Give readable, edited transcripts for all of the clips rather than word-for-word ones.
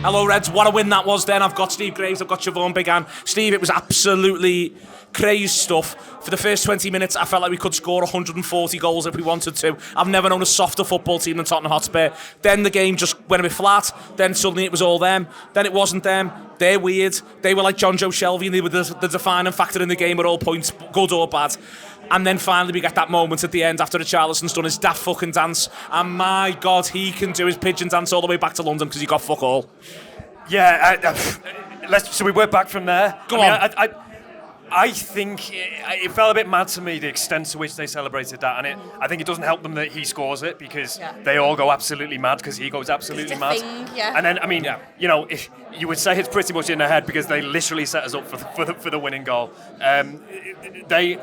Hello, Reds. What a win that was then. I've got Steve Graves, I've got Siobhan, Biganne. Steve, it was absolutely crazy stuff. For the first 20 minutes, I felt like we could score 140 goals if we wanted to. I've never known a softer football team than Tottenham Hotspur. Then the game just went a bit flat. Then suddenly it was all them. Then it wasn't them. They're weird. They were like John Joe Shelby, and they were the defining factor in the game at all points, good or bad. And then finally we get that moment at the end after Richarlison's done his daft fucking dance. And my God, he can do his pigeon dance all the way back to London because he got fuck all. Yeah, so we work back from there. Go on. I think it felt a bit mad to me, the extent to which they celebrated that, and I think it doesn't help them that he scores it, because they all go absolutely mad because he goes absolutely mad. And then, I mean, you know, if you would say it's pretty much in their head because they literally set us up for the winning goal. They're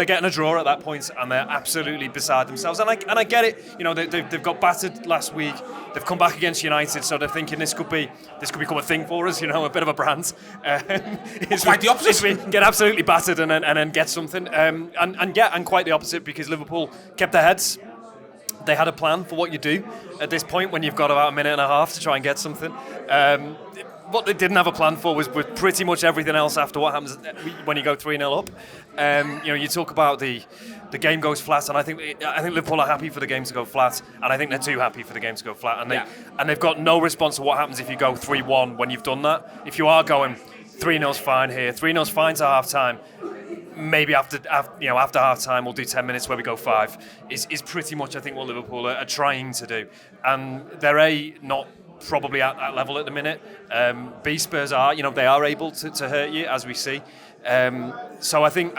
getting a draw at that point, and they're absolutely beside themselves. And I get it. You know, they've got battered last week. They've come back against United, so they're thinking this could become a thing for us. You know, a bit of a brand. It's quite the opposite. Get absolutely battered and then get something. And quite the opposite, because Liverpool kept their heads. They had a plan for what you do at this point when you've got about a minute and a half to try and get something. What they didn't have a plan for was pretty much everything else after what happens when you go 3-0 up. You know, you talk about the game goes flat, and I think Liverpool are happy for the game to go flat, and I think they're too happy for the game to go flat, and they've got no response to what happens if you go 3-1 when you've done that. If you are going 3-0's fine here, 3-0's fine to half time. Maybe after half time we'll do 10 minutes where we go 5. Is pretty much I think what Liverpool are trying to do, and they're not probably at that level at the minute. B, Spurs are, they are able to hurt you, as we see. So I think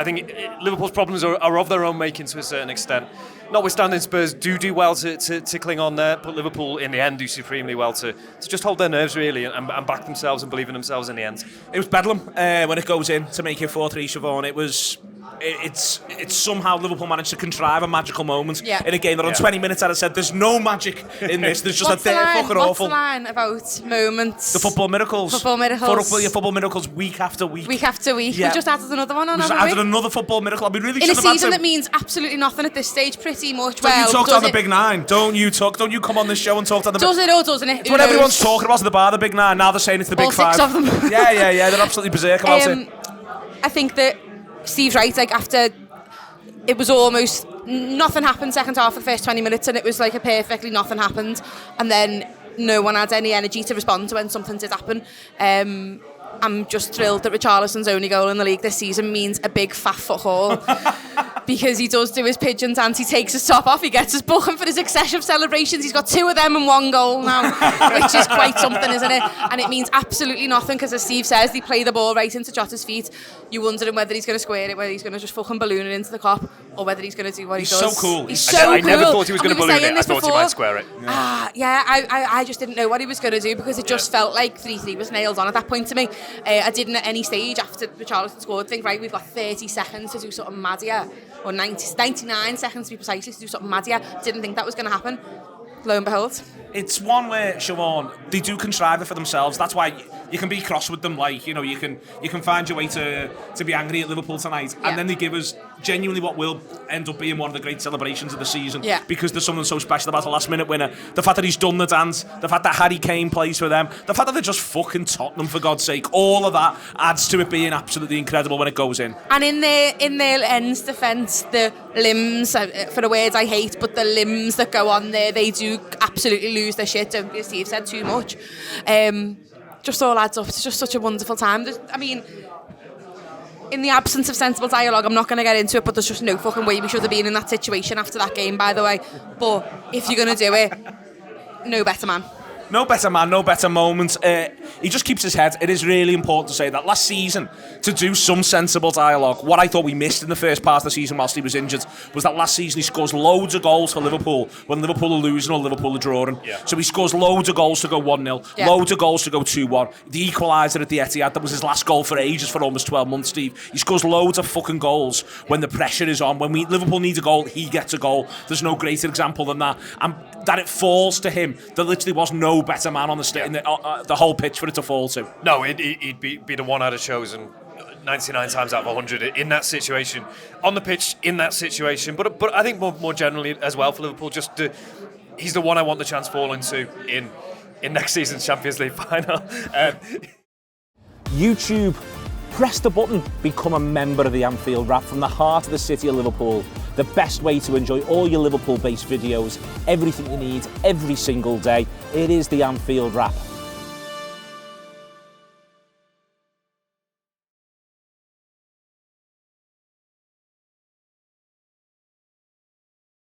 Liverpool's problems are of their own making to a certain extent. Notwithstanding, Spurs do well to cling on there, but Liverpool in the end do supremely well to just hold their nerves really and back themselves and believe in themselves in the end. It was bedlam when it goes in to make it 4-3, Siobhan. It's somehow Liverpool managed to contrive a magical moment in a game that on 20 minutes I'd have said there's no magic in this. There's just fucking awful. What's the line about moments? The football miracles. Football miracles. Football miracles week after week. Week after week. Yeah. We just added another one on. We just added another football miracle. We really in a should have season had that means absolutely nothing at this stage, pretty much. Don't you talk down the Big Nine. Don't you come on this show and talk down the Big Nine. Does it or doesn't it? It's what everyone's talking about at the bar, the Big Nine. Now they're saying it's the Big Five. All 6 of them. Yeah. They're absolutely berserk about it. I think that Steve's right. Like, after it was almost nothing happened second half of the first 20 minutes, and it was like a perfectly nothing happened, and then no one had any energy to respond to when something did happen. I'm just thrilled that Richarlison's only goal in the league this season means a big fat fuck haul. Because he does do his pigeon dance, he takes his top off, he gets his booking for his succession celebrations. He's got 2 of them and 1 goal now, which is quite something, isn't it? And it means absolutely nothing, because as Steve says, they play the ball right into Jota's feet. You're wondering whether he's going to square it, whether he's going to just fucking balloon it into the cop, or whether he's going to do what he does. He's so cool. He's so cool. I never thought he was going to balloon it. I thought he might square it. I just didn't know what he was going to do, because it just felt like 3-3 was nailed on at that point to me. I didn't at any stage after Richarlison scored think, right, we've got 30 seconds to do something mad here, or 99 seconds to be precisely, to do something mad here. Didn't think that was going to happen. Lo and behold. It's one where, Siobhan, they do contrive it for themselves. That's why you can be cross with them. Like, you can find your way to be angry at Liverpool tonight. And then they give us genuinely what will end up being one of the great celebrations of the season. Yeah. Because there's something so special about a last-minute winner. The fact that he's done the dance, the fact that Harry Kane plays for them, the fact that they're just fucking Tottenham, for God's sake. All of that adds to it being absolutely incredible when it goes in. And in their ends defence, the limbs, for the words I hate, but the limbs that go on there, they do absolutely lose their shit. Don't, as Steve said, too much. Just all adds up. It's just such a wonderful time. In the absence of sensible dialogue, I'm not going to get into it, but there's just no fucking way we should have been in that situation after that game, by the way. But if you're going to do it, no better man. No better man, no better moment. He just keeps his head. It is really important to say that last season, to do some sensible dialogue, what I thought we missed in the first part of the season whilst he was injured was that last season he scores loads of goals for Liverpool when Liverpool are losing or Liverpool are drawing. Yeah. So he scores loads of goals to go 1-0, loads of goals to go 2-1. The equaliser at the Etihad, that was his last goal for ages, for almost 12 months, Steve. He scores loads of fucking goals when the pressure is on. When Liverpool needs a goal, he gets a goal. There's no greater example than that. And that it falls to him. There literally was no better man on the whole pitch for it to fall to. No, he'd be the one I'd have chosen 99 times out of 100 in that situation, on the pitch in that situation. But I think more generally as well for Liverpool, he's the one I want the chance falling to in in next season's Champions League final. YouTube, press the button, become a member of the Anfield Wrap from the heart of the city of Liverpool. The best way to enjoy all your Liverpool-based videos, everything you need, every single day. It is the Anfield Wrap.